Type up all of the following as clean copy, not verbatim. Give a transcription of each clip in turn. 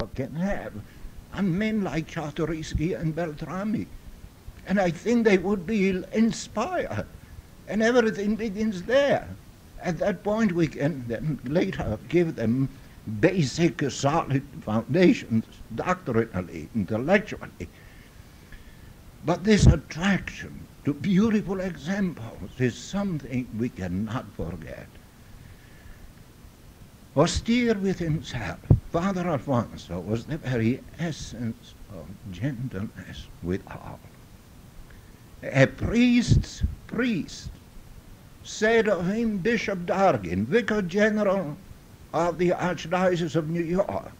Europe can have, and men like Czartoryski and Beltrami. And I think they would be inspired, and everything begins there. At that point, we can then later give them basic, solid foundations, doctrinally, intellectually. But this attraction to beautiful examples is something we cannot forget. Austere with himself, Father Alfonso was the very essence of gentleness with all. A priest's priest said of him Bishop Dargin, Vicar General of the Archdiocese of New York,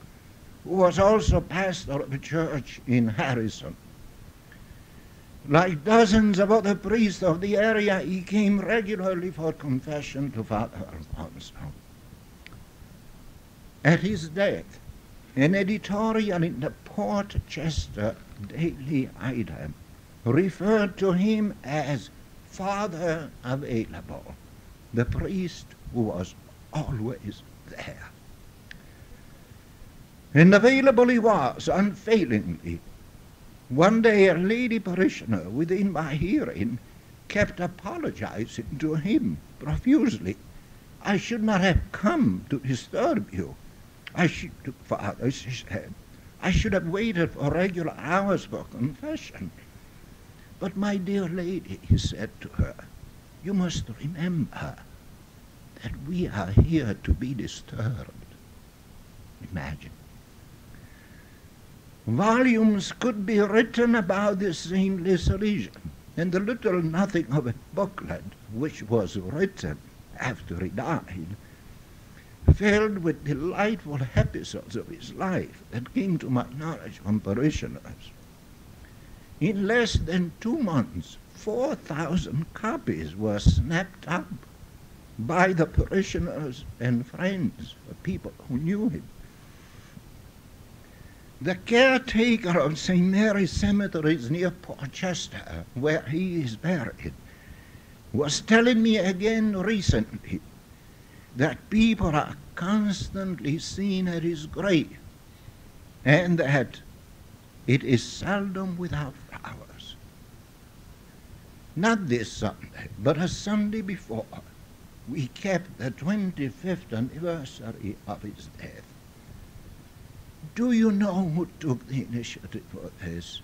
who was also pastor of a church in Harrison. Like dozens of other priests of the area, he came regularly for confession to Father Alfonso. At his death, an editorial in the Portchester Daily Item referred to him as Father Available, the priest who was always there. And available he was, unfailingly. One day a lady parishioner within my hearing kept apologizing to him profusely. I should not have come to disturb you. Father, she said, I should have waited for regular hours for confession. But my dear lady, he said to her, you must remember that we are here to be disturbed. Imagine. Volumes could be written about this saintly Salesian, and the little nothing of a booklet which was written after he died, filled with delightful episodes of his life that came to my knowledge from parishioners. In less than 2 months, 4,000 copies were snapped up by the parishioners and friends of people who knew him. The caretaker of St. Mary's Cemeteries near Portchester, where he is buried, was telling me again recently that people are constantly seen at his grave, and that it is seldom without flowers. Not this Sunday, but a Sunday before, we kept the 25th anniversary of his death. Do you know who took the initiative for this?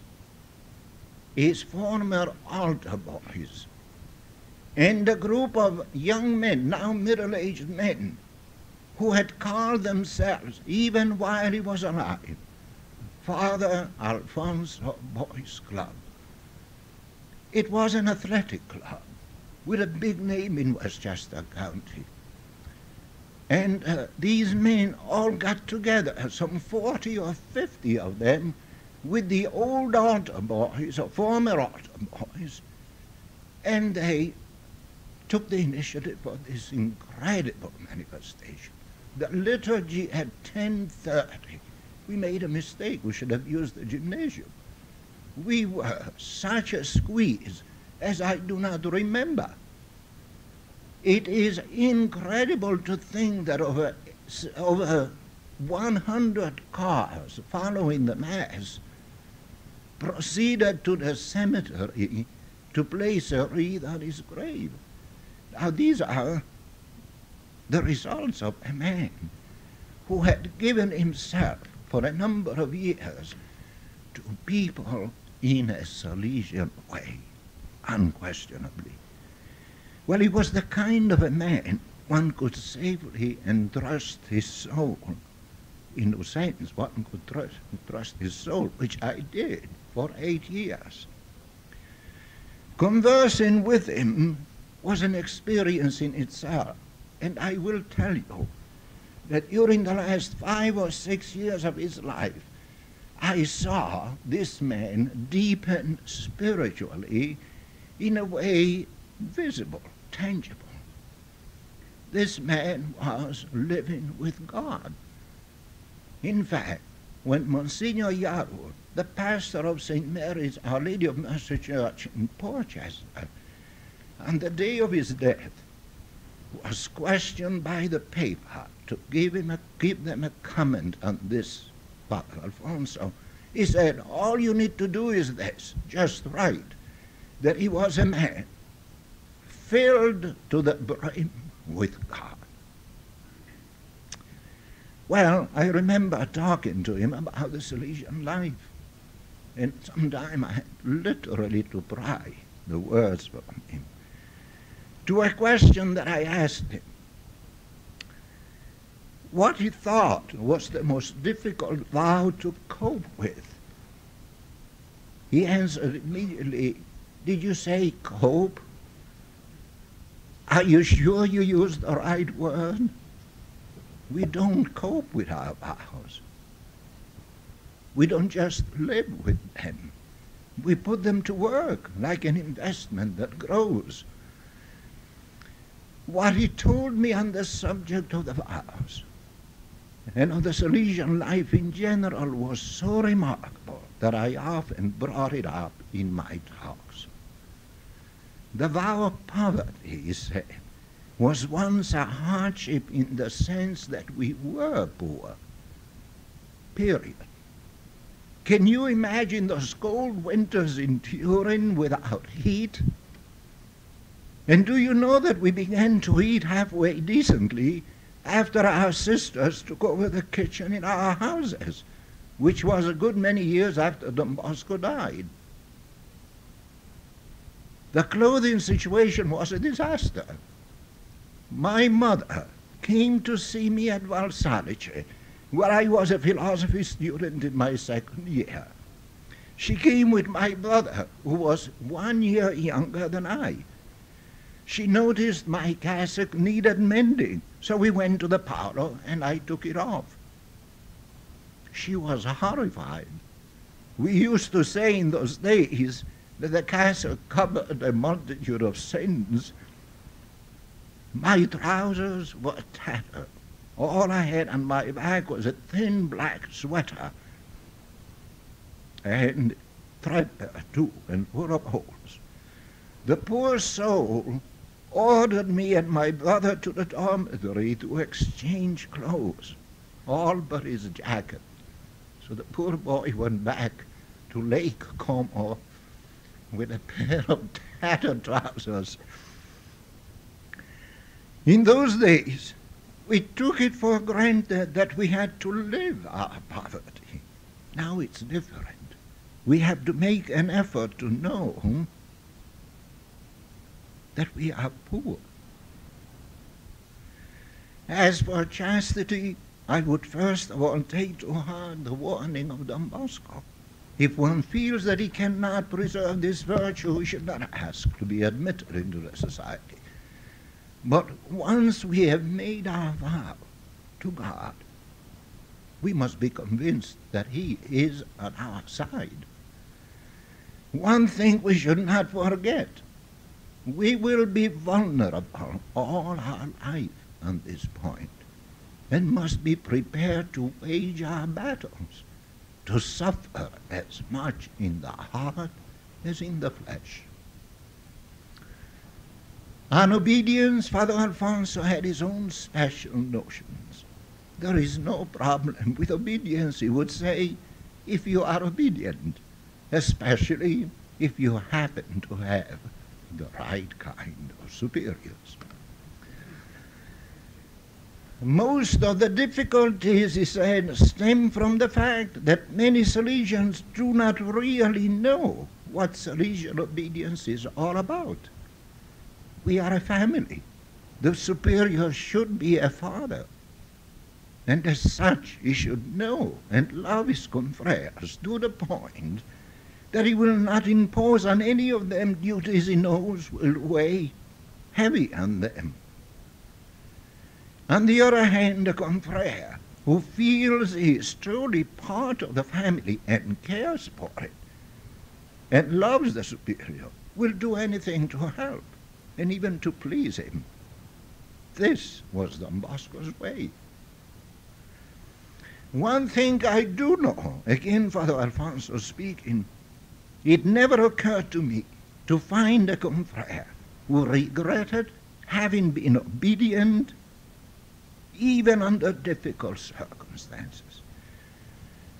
His former altar boys and a group of young men, now middle-aged men, who had called themselves, even while he was alive, Father Alfonso Boys Club. It was an athletic club with a big name in Westchester County. And these men all got together, some 40 or 50 of them, with the old altar boys, or former altar boys, and they took the initiative for this incredible manifestation. The liturgy at 10:30. We made a mistake. We should have used the gymnasium. We were such a squeeze as I do not remember. It is incredible to think that over 100 cars following the Mass proceeded to the cemetery to place a wreath on his grave. Now these are the results of a man who had given himself for a number of years to people in a Salesian way, unquestionably. Well, he was the kind of a man one could safely entrust his soul into Satan's. One could trust his soul, which I did for 8 years. Conversing with him was an experience in itself, and I will tell you that during the last 5 or 6 years of his life, I saw this man deepen spiritually in a way visible, tangible. This man was living with God. In fact, when Monsignor Yarwood, the pastor of St. Mary's Our Lady of Mercy Church in Portchester, on the day of his death, was questioned by the paper to give them a comment on this Father Alfonso. He said, all you need to do is this, just write that he was a man filled to the brim with God. Well, I remember talking to him about the Salesian life, and sometime I had literally to pry the words from him to a question that I asked him, what he thought was the most difficult vow to cope with. He answered immediately, did you say cope? Are you sure you used the right word? We don't cope with our vows. We don't just live with them. We put them to work like an investment that grows. What he told me on the subject of the vows and of the Salesian life in general was so remarkable that I often brought it up in my talks. The vow of poverty, he said, was once a hardship in the sense that we were poor, period. Can you imagine those cold winters in Turin without heat? And do you know that we began to eat halfway decently after our sisters took over the kitchen in our houses, which was a good many years after Don Bosco died? The clothing situation was a disaster. My mother came to see me at Valsalice, where I was a philosophy student in my second year. She came with my brother, who was 1 year younger than I. She noticed my cassock needed mending, so we went to the parlor and I took it off. She was horrified. We used to say in those days that the cassock covered a multitude of sins. My trousers were tattered. All I had on my back was a thin black sweater, and threadbare too, and full of holes. The poor soul ordered me and my brother to the dormitory to exchange clothes, all but his jacket. So the poor boy went back to Lake Como with a pair of tattered trousers. In those days, we took it for granted that we had to live our poverty. Now it's different. We have to make an effort to know that we are poor. As for chastity, I would first of all take to heart the warning of Don Bosco. If one feels that he cannot preserve this virtue, he should not ask to be admitted into the society. But once we have made our vow to God, we must be convinced that he is on our side. One thing we should not forget, we will be vulnerable all our life on this point, and must be prepared to wage our battles, to suffer as much in the heart as in the flesh. On obedience, Father Alfonso had his own special notions. There is no problem with obedience, he would say, if you are obedient, especially if you happen to have the right kind of superiors. Most of the difficulties, he said, stem from the fact that many Salesians do not really know what Salesian obedience is all about. We are a family. The superior should be a father. And as such, he should know and love his confreres to the point that he will not impose on any of them duties he knows will weigh heavy on them. On the other hand, the confrere who feels he is truly part of the family and cares for it and loves the superior will do anything to help and even to please him. This was Don Bosco's way. One thing I do know, again Father Alfonso speaking, it never occurred to me to find a confrere who regretted having been obedient even under difficult circumstances.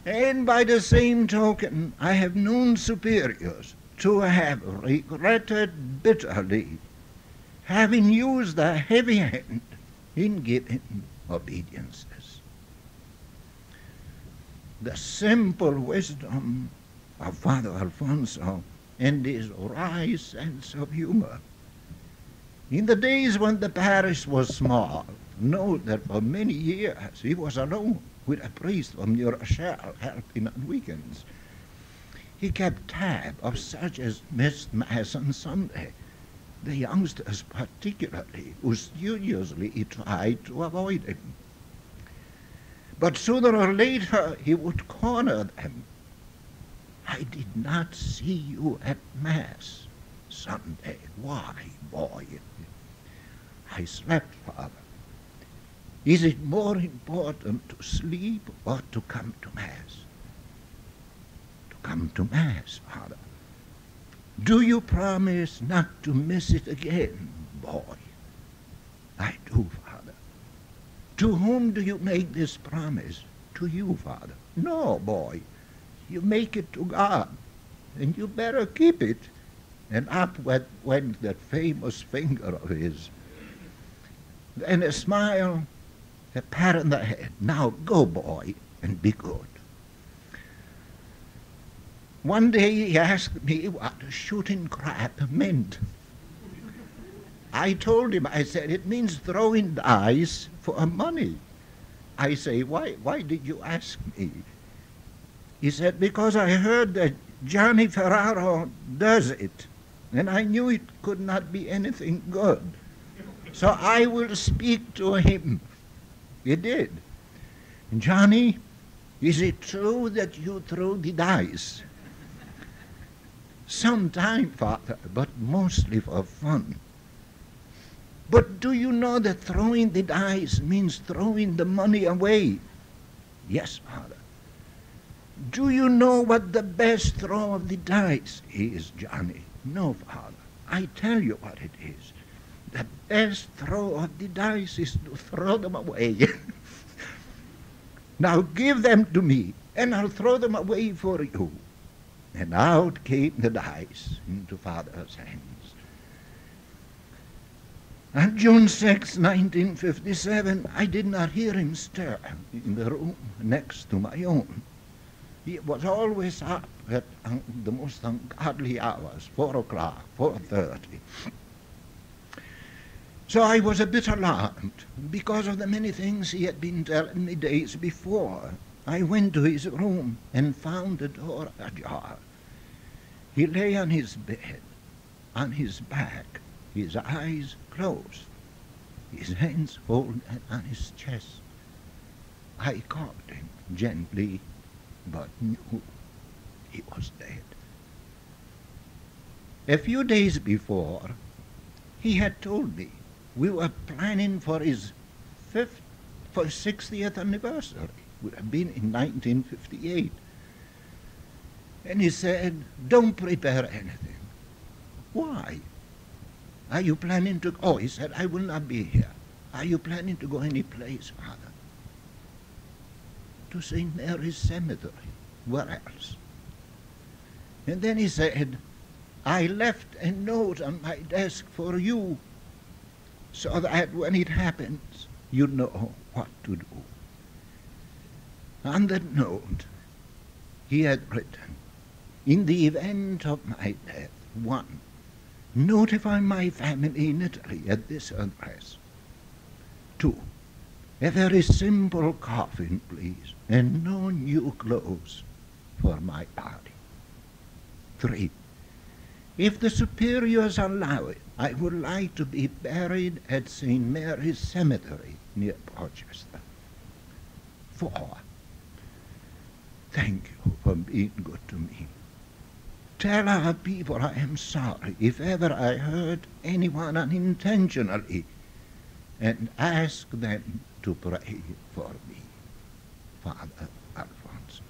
And by the same token, I have known superiors to have regretted bitterly having used a heavy hand in giving obediences. The simple wisdom of Father Alfonso and his wry sense of humor. In the days when the parish was small, note that for many years he was alone with a priest from New Rochelle helping on weekends. He kept tab of such as missed Mass on Sunday, the youngsters particularly, who studiously tried to avoid him. But sooner or later he would corner them. I did not see you at Mass Sunday. Why, boy? I slept, Father. Is it more important to sleep or to come to Mass? To come to Mass, Father. Do you promise not to miss it again, boy? I do, Father. To whom do you make this promise? To you, Father. No, boy. You make it to God, and you better keep it. And up went that famous finger of his. Then a smile, a pat on the head. Now go, boy, and be good. One day he asked me what shooting crap meant. I told him, I said, it means throwing dice for money. I say, why did you ask me? He said, because I heard that Johnny Ferraro does it, and I knew it could not be anything good. So I will speak to him. He did. Johnny, is it true that you throw the dice? Sometime, Father, but mostly for fun. But do you know that throwing the dice means throwing the money away? Yes, Father. Do you know what the best throw of the dice is, Johnny? No, Father. I tell you what it is. The best throw of the dice is to throw them away. Now give them to me, and I'll throw them away for you. And out came the dice into Father's hands. On June 6, 1957, I did not hear him stir in the room next to my own. He was always up at the most ungodly hours, 4 o'clock, 4:30. So I was a bit alarmed because of the many things he had been telling me days before. I went to his room and found the door ajar. He lay on his bed, on his back, his eyes closed, his hands folded on his chest. I caught him gently, but knew he was dead. A few days before, he had told me we were planning for his 60th anniversary. Would have been in 1958. And he said, don't prepare anything. Why? Are you planning to, oh, he said, I will not be here. Are you planning to go any place, Father? To St. Mary's Cemetery. Where else? And then he said, I left a note on my desk for you so that when it happens, you know what to do. On that note, he had written, in the event of my death, 1, notify my family in Italy at this address. 2, a very simple coffin, please, and no new clothes for my body. 3, if the superiors allow it, I would like to be buried at St. Mary's Cemetery near Porchester. 4, thank you for being good to me. Tell our people I am sorry if ever I hurt anyone unintentionally, and ask them to pray for me. Father Alfonso.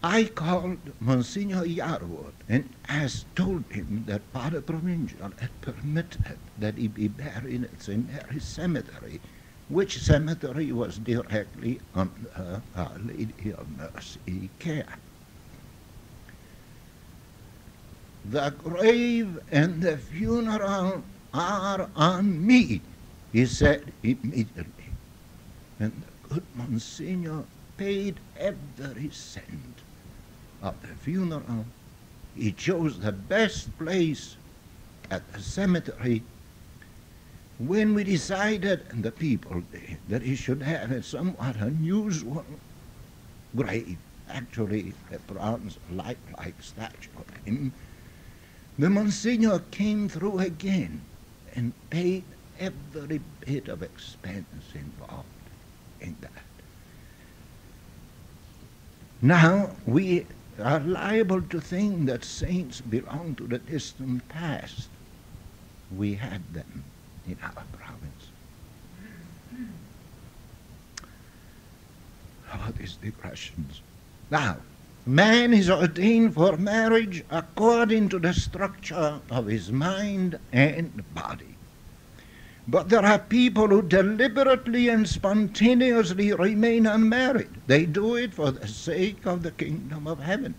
I called Monsignor Yarwood and told him that Father Provincial had permitted that he be buried at St. Mary's Cemetery which cemetery was directly under Our Lady of Mercy care. The grave and the funeral are on me, he said immediately. And the good Monsignor paid every cent of the funeral. He chose the best place at the cemetery. When we decided, and the people did, that he should have a somewhat unusual grave, actually a bronze lifelike statue of him, the Monsignor came through again and paid every bit of expense involved in that. Now, we are liable to think that saints belong to the distant past. We had them in our province. Oh, these digressions. Now, man is ordained for marriage according to the structure of his mind and body. But there are people who deliberately and spontaneously remain unmarried. They do it for the sake of the kingdom of heaven.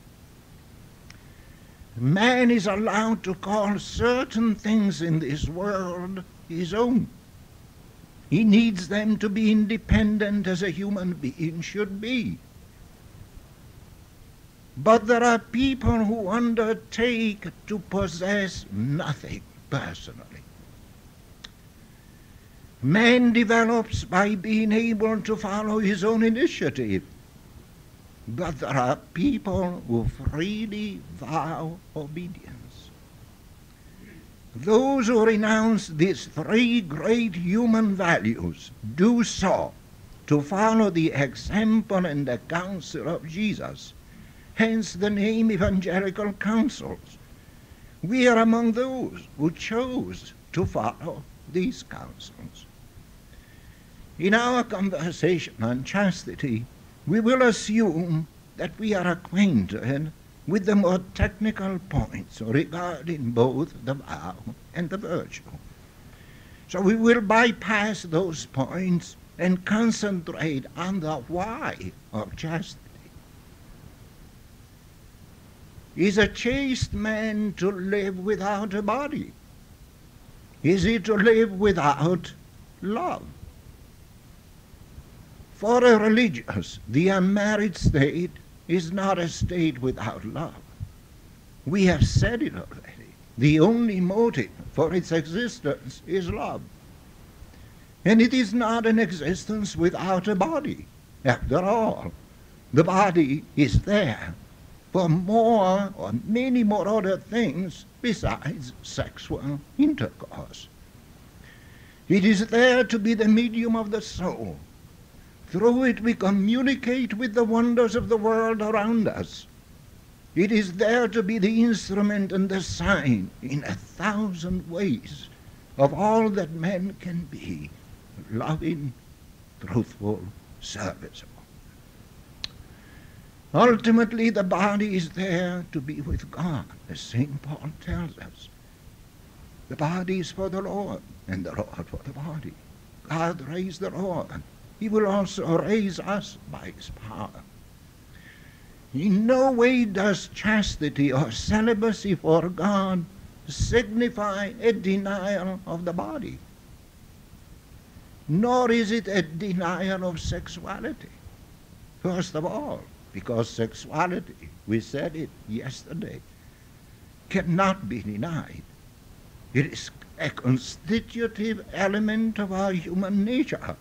Man is allowed to call certain things in this world his own. He needs them to be independent as a human being should be. But there are people who undertake to possess nothing personally. Man develops by being able to follow his own initiative. But there are people who freely vow obedience. Those who renounce these three great human values do so to follow the example and the counsel of Jesus, hence the name Evangelical Counsels. We are among those who chose to follow these counsels. In our conversation on chastity, we will assume that we are acquainted with the more technical points regarding both the vow and the virtue. So we will bypass those points and concentrate on the why of chastity. Is a chaste man to live without a body? Is he to live without love? For a religious, the unmarried state is not a state without love. We have said it already. The only motive for its existence is love. And it is not an existence without a body. After all, the body is there for more or many more other things besides sexual intercourse. It is there to be the medium of the soul. Through it we communicate with the wonders of the world around us. It is there to be the instrument and the sign in 1,000 ways of all that man can be, loving, truthful, serviceable. Ultimately, the body is there to be with God, as St. Paul tells us. The body is for the Lord, and the Lord for the body. God raised the Lord. He will also raise us by his power. In no way does chastity or celibacy for God signify a denial of the body, nor is it a denial of sexuality. First of all, because sexuality, we said it yesterday, cannot be denied. It is a constitutive element of our human nature.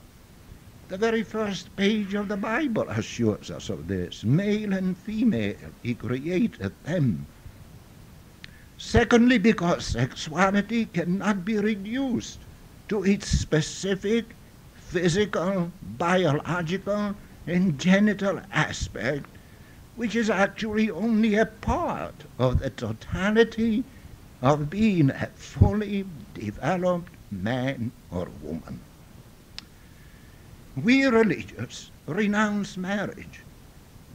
The very first page of the Bible assures us of this. Male and female, he created them. Secondly, because sexuality cannot be reduced to its specific physical, biological, and genital aspect, which is actually only a part of the totality of being a fully developed man or woman. We religious renounce marriage,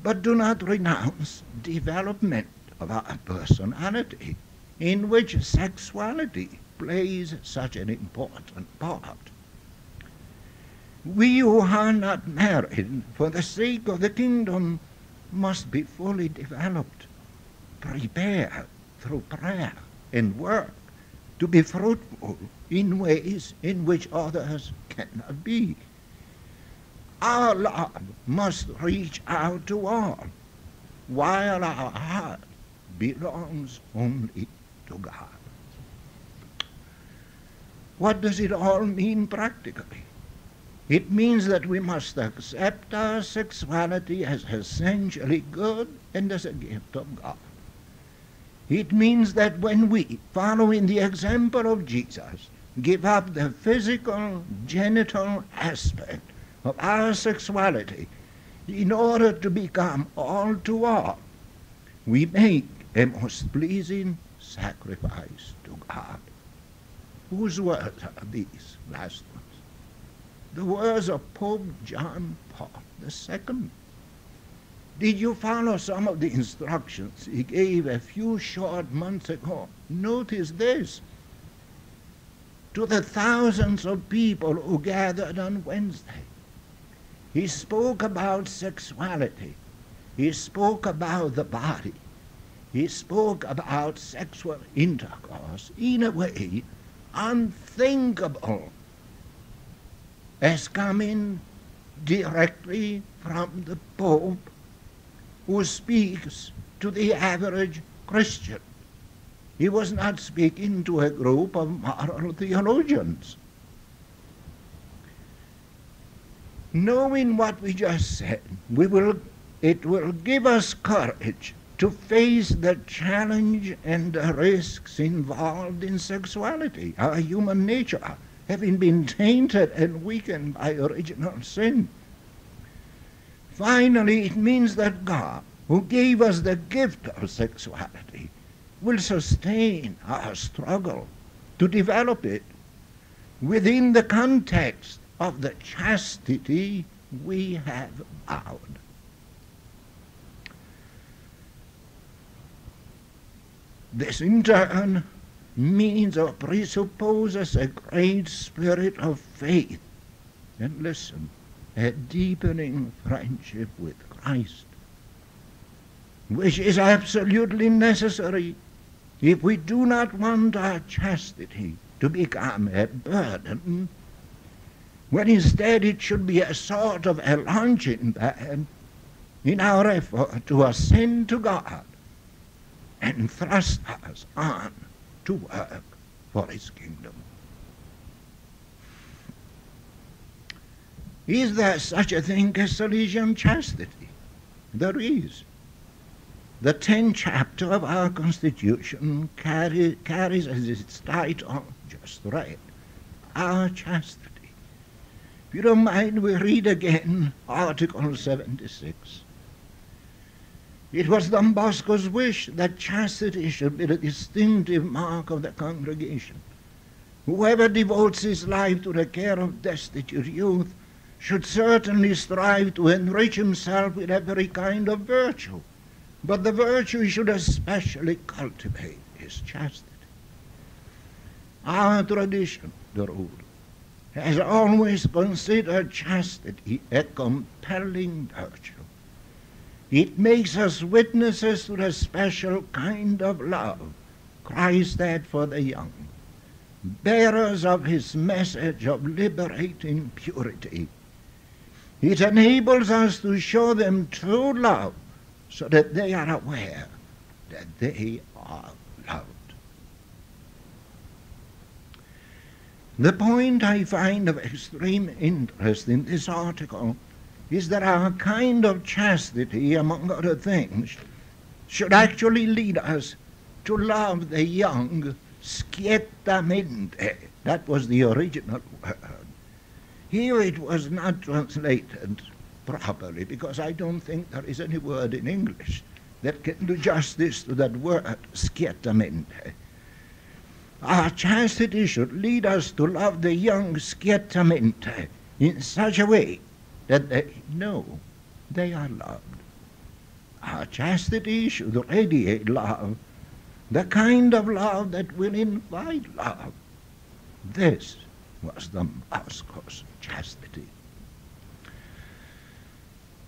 but do not renounce development of our personality, in which sexuality plays such an important part. We who are not married for the sake of the kingdom must be fully developed, prepared through prayer and work to be fruitful in ways in which others cannot be. Our love must reach out to all, while our heart belongs only to God. What does it all mean practically? It means that we must accept our sexuality as essentially good and as a gift of God. It means that when we, following the example of Jesus, give up the physical, genital aspect of our sexuality in order to become all to all, we make a most pleasing sacrifice to God. Whose words are these last ones? The words of Pope John Paul II. Did you follow some of the instructions he gave a few short months ago? Notice this. To the thousands of people who gathered on Wednesday, he spoke about sexuality. He spoke about the body. He spoke about sexual intercourse in a way unthinkable as coming directly from the Pope, who speaks to the average Christian. He was not speaking to a group of moral theologians. Knowing what we just said, it will give us courage to face the challenge and the risks involved in sexuality, our human nature, having been tainted and weakened by original sin. Finally, it means that God, who gave us the gift of sexuality, will sustain our struggle to develop it within the context of the chastity we have vowed. This in turn means or presupposes a great spirit of faith, and listen, a deepening friendship with Christ, which is absolutely necessary if we do not want our chastity to become a burden, when instead it should be a sort of a launching pad in our effort to ascend to God and thrust us on to work for his kingdom. Is there such a thing as Salesian chastity? There is. The 10th chapter of our Constitution carries as its title, just read, Our Chastity. If you don't mind, we read again Article 76. It was Don Bosco's wish that chastity should be the distinctive mark of the congregation. Whoever devotes his life to the care of destitute youth should certainly strive to enrich himself with every kind of virtue, but the virtue he should especially cultivate is chastity. Our tradition, the rule, has always considered chastity a compelling virtue. It makes us witnesses to the special kind of love Christ had for the young, bearers of his message of liberating purity. It enables us to show them true love so that they are aware that they are loved. The point I find of extreme interest in this article is that our kind of chastity, among other things, should actually lead us to love the young scientamente. That was the original word. Here it was not translated properly, because I don't think there is any word in English that can do justice to that word, scientamente. Our chastity should lead us to love the young scientamente in such a way that they know they are loved. Our chastity should radiate love, the kind of love that will invite love. This was Don Bosco's chastity.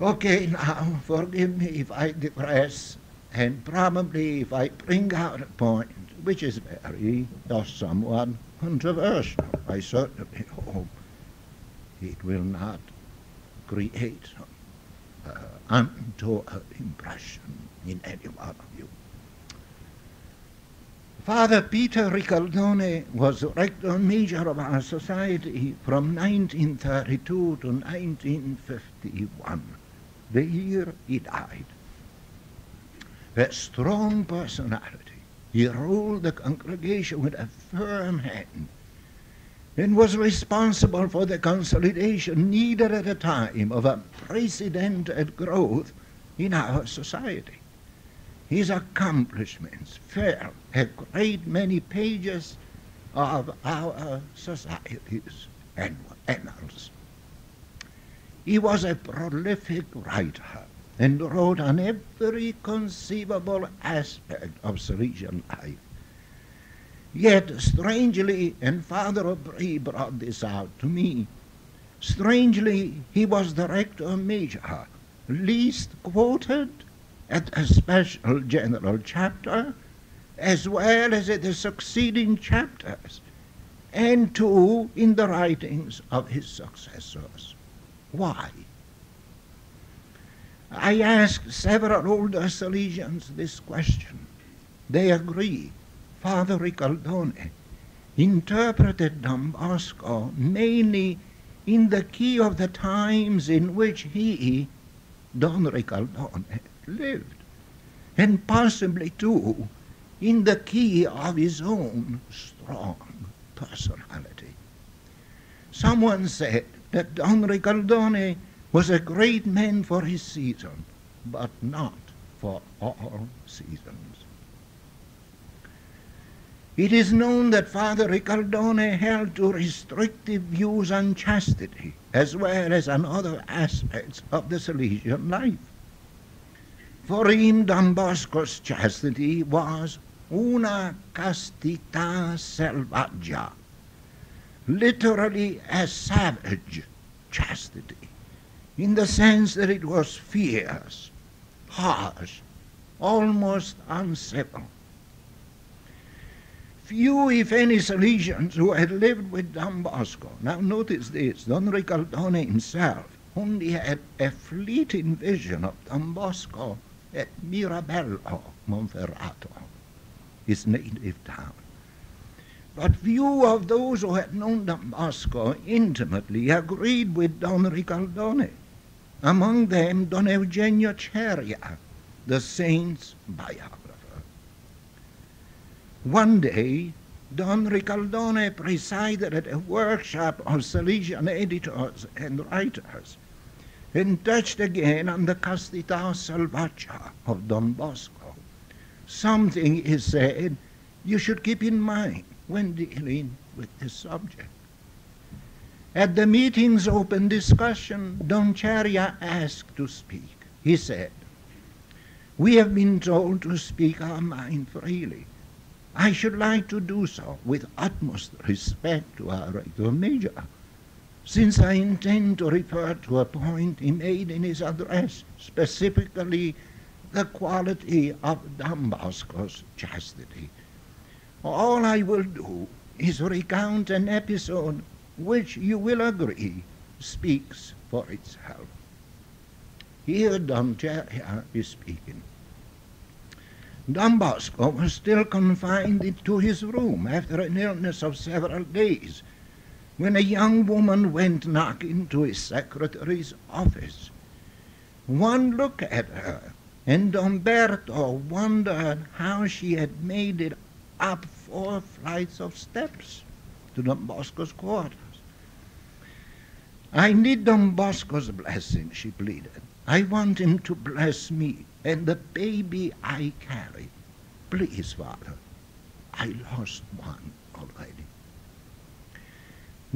Okay, now forgive me if I digress, and probably if I bring out a point which is very or somewhat controversial. I certainly hope it will not create untoward impression in any one of you. Father Peter Ricaldone was rector major of our society from 1932 to 1951, the year he died. A strong personality, he ruled the congregation with a firm hand and was responsible for the consolidation needed at a time of unprecedented growth in our society. His accomplishments fill a great many pages of our society's annals. He was a prolific writer and wrote on every conceivable aspect of Salesian life. Yet, strangely, and Father Aubry brought this out to me, strangely, he was the rector major, least quoted at a special general chapter, as well as at the succeeding chapters, and too in the writings of his successors. Why? I asked several older Salesians this question. They agree. Father Ricaldone interpreted Don Bosco mainly in the key of the times in which he, Don Ricaldone, lived, and possibly too in the key of his own strong personality. Someone said that Don Ricaldone was a great man for his season, but not for all seasons. It is known that Father Ricaldone held to restrictive views on chastity, as well as on other aspects of the Salesian life. For him, Don Bosco's chastity was una castità selvaggia, literally a savage chastity, in the sense that it was fierce, harsh, almost uncivil. Few, if any, Salesians who had lived with Don Bosco, now notice this, Don Ricaldone himself only had a fleeting vision of Don Bosco at Mirabello, Monferrato, his native town. But few of those who had known Don Bosco intimately agreed with Don Ricaldone. Among them, Don Eugenio Ceria, the saint's biographer. One day, Don Ricaldone presided at a workshop of Salesian editors and writers, and touched again on the castità selvaggia of Don Bosco, something, he said, you should keep in mind when dealing with this subject. At the meeting's open discussion, Don Ceria asked to speak. He said, "We have been told to speak our mind freely. I should like to do so with utmost respect to our rector major, since I intend to refer to a point he made in his address, specifically the quality of Don Bosco's chastity. All I will do is recount an episode which, you will agree, speaks for itself." Here Don Ceria is speaking. Don Bosco was still confined to his room after an illness of several days, when a young woman went knocking to his secretary's office. One look at her, and Don Berto wondered how she had made it up 4 flights of steps to Don Bosco's quarters. "I need Don Bosco's blessing," she pleaded. "I want him to bless me and the baby I carry. Please, Father, I lost one already."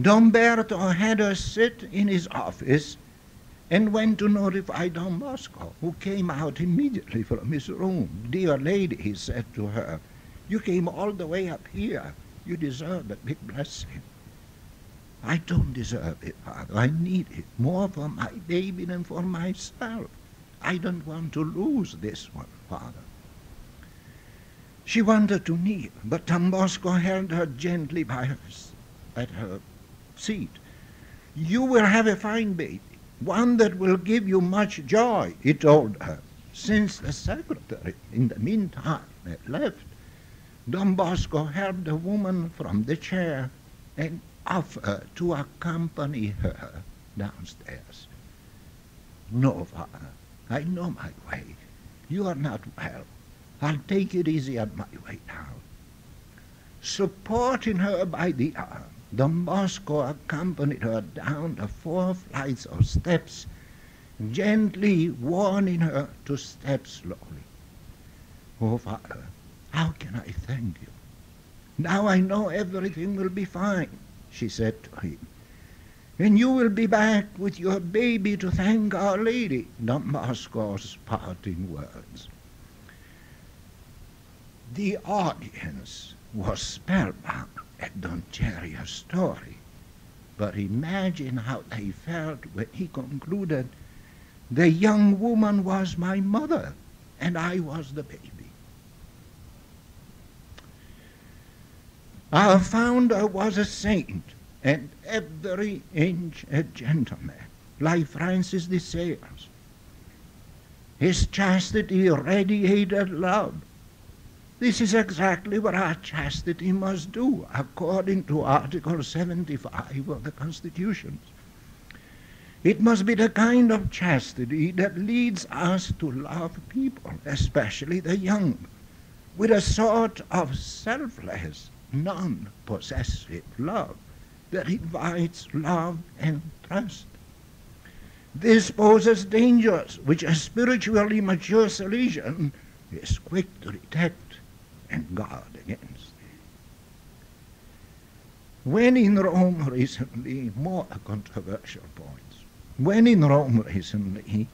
Don Berto had her sit in his office and went to notify Don Bosco, who came out immediately from his room. "Dear lady," he said to her, "you came all the way up here. You deserve a big blessing." I don't deserve it, Father. I need it more for my baby than for myself. I don't want to lose this one, Father. She wanted to kneel, but Don Bosco held her gently at her seat. You will have a fine baby, one that will give you much joy, he told her. Since the secretary, in the meantime, had left, Don Bosco helped the woman from the chair and offered to accompany her downstairs. No, Father, I know my way. You are not well. I'll take it easy on my way down. Supporting her by the arm, Don Bosco accompanied her down the 4 flights of steps, gently warning her to step slowly. Oh, Father, how can I thank you? Now I know everything will be fine, she said to him. And you will be back with your baby to thank Our Lady, Don Bosco's parting words. The audience was spellbound at Don Cherry's story, but imagine how they felt when he concluded, the young woman was my mother, and I was the baby. Our founder was a saint, and every inch a gentleman, like Francis de Sales. His chastity radiated love. This is exactly what our chastity must do, according to Article 75 of the Constitution. It must be the kind of chastity that leads us to love people, especially the young, with a sort of selfless, non-possessive love that invites love and trust. This poses dangers which a spiritually mature Salesian is quick to detect and guard against. When in Rome recently, more controversial points, when in Rome recently,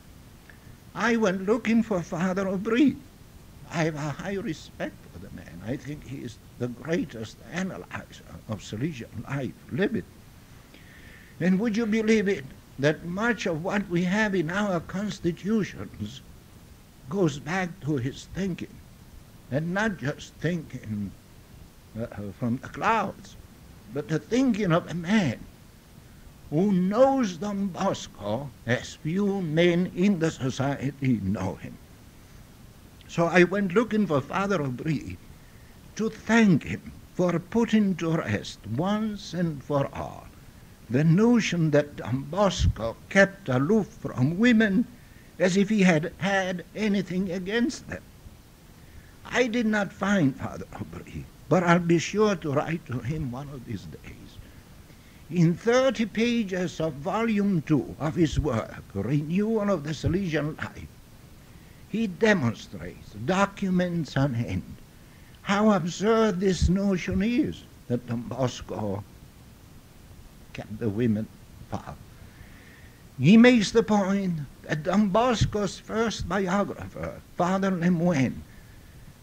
I went looking for Father Aubry. I have a high respect for the man. I think he is the greatest analyzer of Salesian life living. And would you believe it, that much of what we have in our constitutions goes back to his thinking, and not just thinking from the clouds, but the thinking of a man who knows Don Bosco as few men in the society know him. So I went looking for Father Aubry to thank him for putting to rest once and for all the notion that Don Bosco kept aloof from women as if he had had anything against them. I did not find Father Aubry, but I'll be sure to write to him one of these days. In 30 pages of Volume 2 of his work, Renewal of the Salesian Life, he demonstrates, documents on end, how absurd this notion is that Don Bosco kept the women far. He makes the point that Don Bosco's first biographer, Father Lemoine,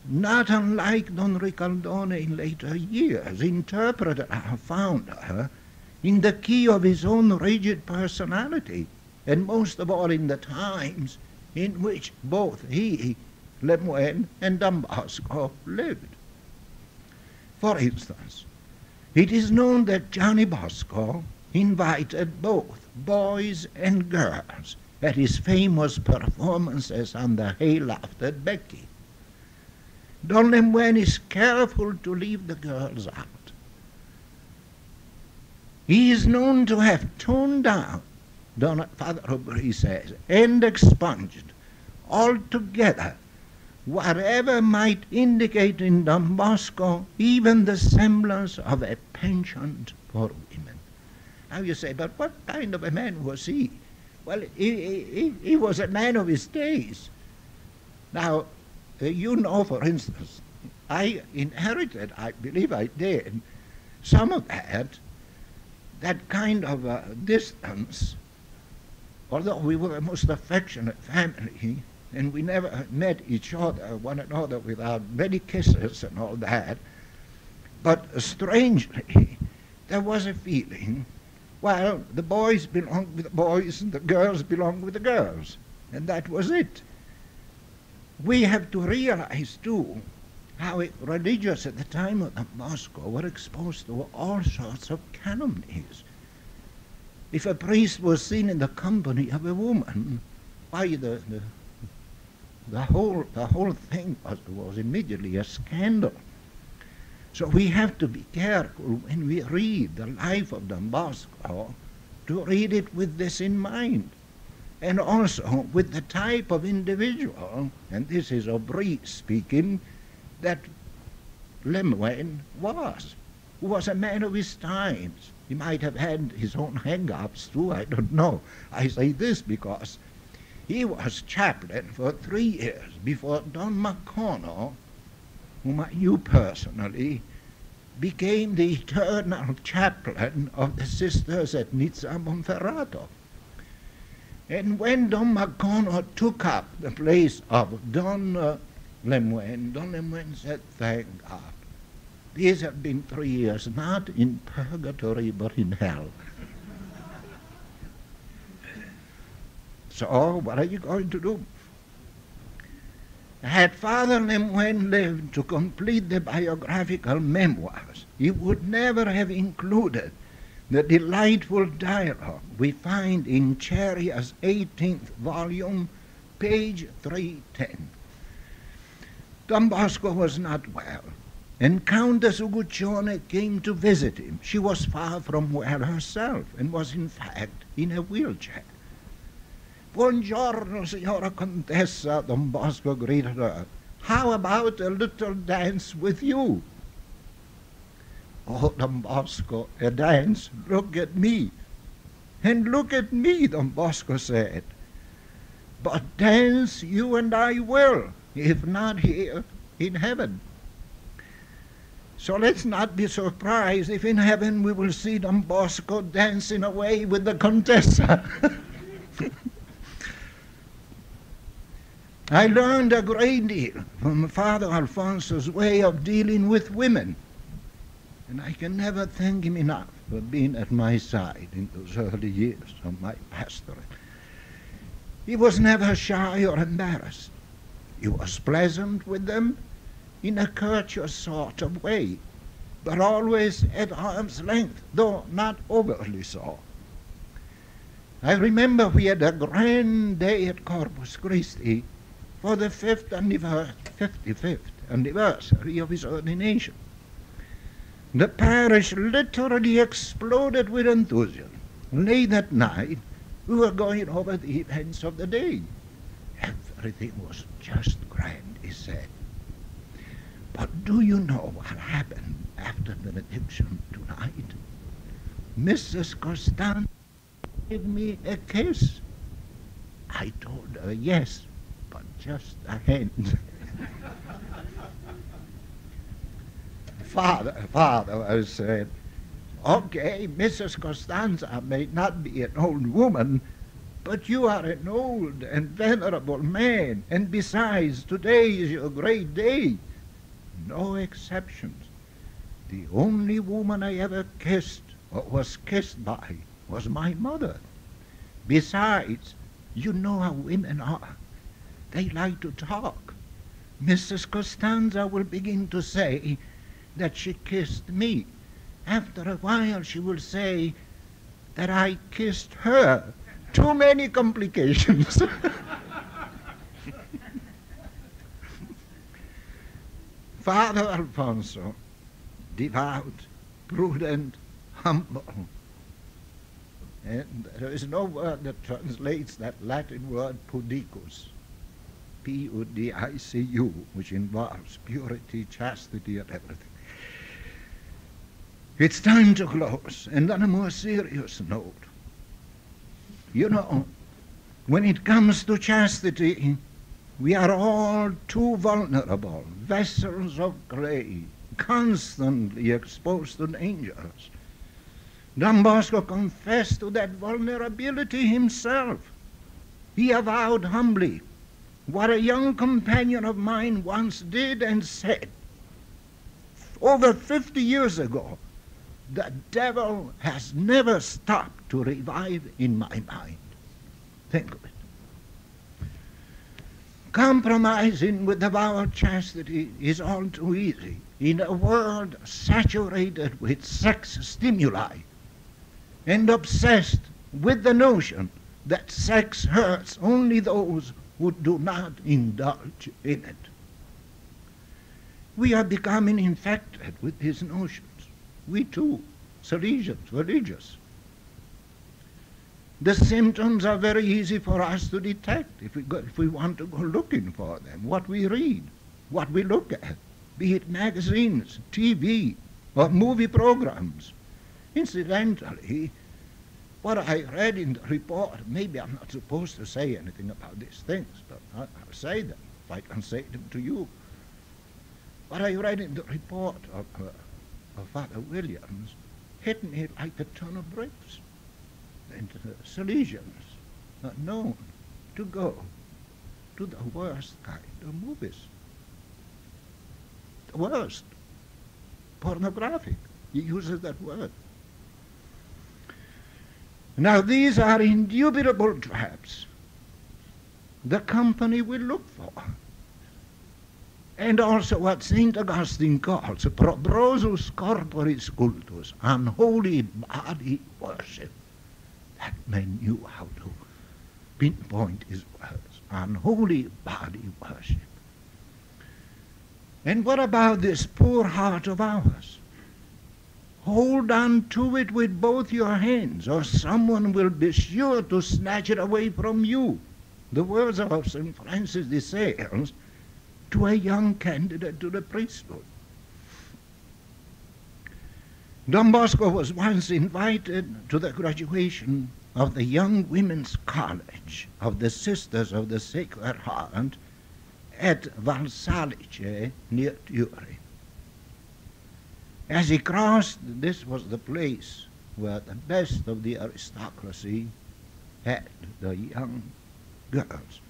not unlike Don Ricaldone in later years, interpreted our founder in the key of his own rigid personality, and most of all in the times in which both he, Lemoine, and Don Bosco lived. For instance, it is known that Johnny Bosco invited both boys and girls at his famous performances on the hayloft at Becky. Don Lemoine is careful to leave the girls out. He is known to have toned down, Father Aubry says, and expunged altogether whatever might indicate in Don Bosco even the semblance of a penchant for women. Now you say, but what kind of a man was he? Well, he was a man of his days. Now, you know, for instance, I inherited, I believe I did, some of that kind of distance, although we were a most affectionate family, and we never met each other, one another, without many kisses and all that. But strangely, there was a feeling Well, the boys belonged with the boys and the girls belonged with the girls. And that was it. We have to realize, too, how religious at the time of Don Bosco were exposed to all sorts of calumnies. If a priest was seen in the company of a woman, why the whole thing was immediately a scandal. So we have to be careful when we read the life of Don Bosco to read it with this in mind. And also with the type of individual, and this is Aubry speaking, that Lemoine was, who was a man of his times. He might have had his own hang-ups too, I don't know. I say this because he was chaplain for 3 years before Don Macono, whom I knew personally, became the eternal chaplain of the sisters at Nizza Monferrato. And when Don Macono took up the place of Don Lemoine said, thank God, these have been 3 years, not in purgatory, but in hell. So what are you going to do? Had Father Lemoine lived to complete the biographical memoirs, he would never have included the delightful dialogue we find in Cheria's 18th volume, page 310. Don Bosco was not well, and Countess Uguccione came to visit him. She was far from well herself, and was in fact in a wheelchair. Buongiorno, Signora Contessa, Don Bosco greeted her. How about a little dance with you? Oh, Don Bosco, a dance? Look at me. And look at me, Don Bosco said. But dance you and I will, if not here, in heaven. So let's not be surprised if in heaven we will see Don Bosco dancing away with the Contessa. I learned a great deal from Father Alfonso's way of dealing with women, and I can never thank him enough for being at my side in those early years of my pastorate. He was never shy or embarrassed. He was pleasant with them in a courteous sort of way, but always at arm's length, though not overly so. I remember we had a grand day at Corpus Christi for the 55th anniversary of his ordination. The parish literally exploded with enthusiasm. Late that night, we were going over the events of the day. Everything was just grand, he said. But do you know what happened after benediction tonight? Mrs. Costanza gave me a kiss. I told her yes, but just a hand. Father, I said, okay, Mrs. Costanza may not be an old woman, but you are an old and venerable man, and besides, today is your great day. No exceptions. The only woman I ever kissed or was kissed by was my mother. Besides, you know how women are. They like to talk. Mrs. Costanza will begin to say that she kissed me. After a while she will say that I kissed her. Too many complications. Father Alfonso, devout, prudent, humble. And there is no word that translates that Latin word pudicus, P-U-D-I-C-U, which involves purity, chastity, and everything. It's time to close, and on a more serious note. You know, when it comes to chastity, we are all too vulnerable, vessels of clay, constantly exposed to dangers. Don Bosco confessed to that vulnerability himself. He avowed humbly what a young companion of mine once did and said over 50 years ago. the devil has never stopped to revive in my mind. Think of it. Compromising with the vow of chastity is all too easy in a world saturated with sex stimuli and obsessed with the notion that sex hurts only those who do not indulge in it. We are becoming infected with these notions. We too, Salesians, religious. The symptoms are very easy for us to detect if we want to go looking for them. What we read, what we look at, be it magazines, TV, or movie programs. Incidentally, what I read in the report, maybe I'm not supposed to say anything about these things, but I'll say them if I can say them to you. What I read in the report of Father Williams hit me like a ton of bricks. And Salesians are known to go to the worst kind of movies. The worst. Pornographic. He uses that word. Now these are indubitable traps the company will look for. And also what St. Augustine calls probrosus corporis cultus, unholy body worship. That man knew how to pinpoint his words. Unholy body worship. And what about this poor heart of ours? Hold on to it with both your hands, or someone will be sure to snatch it away from you. The words of St. Francis de Sales to a young candidate to the priesthood. Don Bosco was once invited to the graduation of the Young Women's College of the Sisters of the Sacred Heart at Valsalice near Turin. As he crossed, this was the place where the best of the aristocracy had the young girls.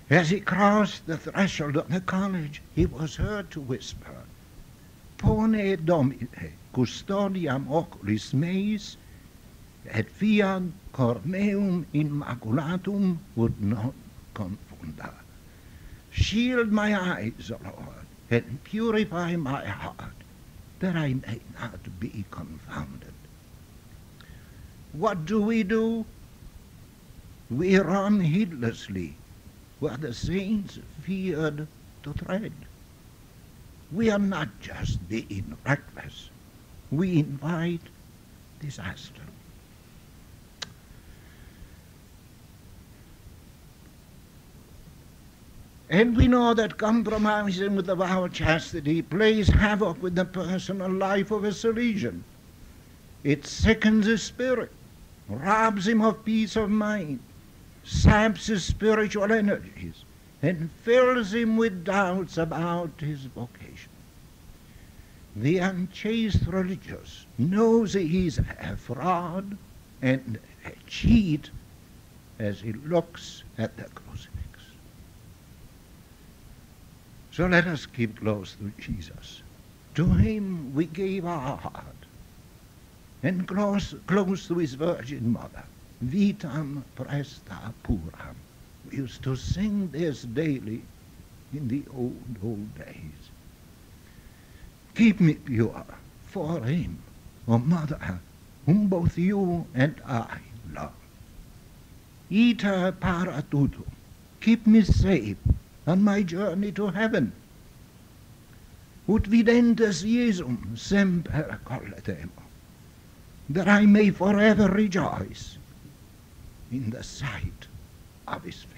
As he crossed the threshold of the college, he was heard to whisper, Pone Domine custodiam oculis meis, et fiat corneum immaculatum ut non confunda. Shield my eyes, O Lord, and purify my heart, that I may not be confounded. What do? We run heedlessly where the saints feared to tread. We are not just being reckless. We invite disaster. And we know that compromising with the vow of chastity plays havoc with the personal life of a Salesian. It sickens his spirit, robs him of peace of mind, saps his spiritual energies, and fills him with doubts about his vocation. The unchaste religious knows he is a fraud and a cheat as he looks at the crucifix. So let us keep close to Jesus. To him we gave our heart, and close to his Virgin Mother, vitam presta puram. We used to sing this daily in the old days. Keep me pure for him, O Mother, whom both you and I love. Iter para tutum, keep me safe on my journey to heaven. Ut videntes Iesum semper colletemo, that I may forever rejoice in the sight of his face.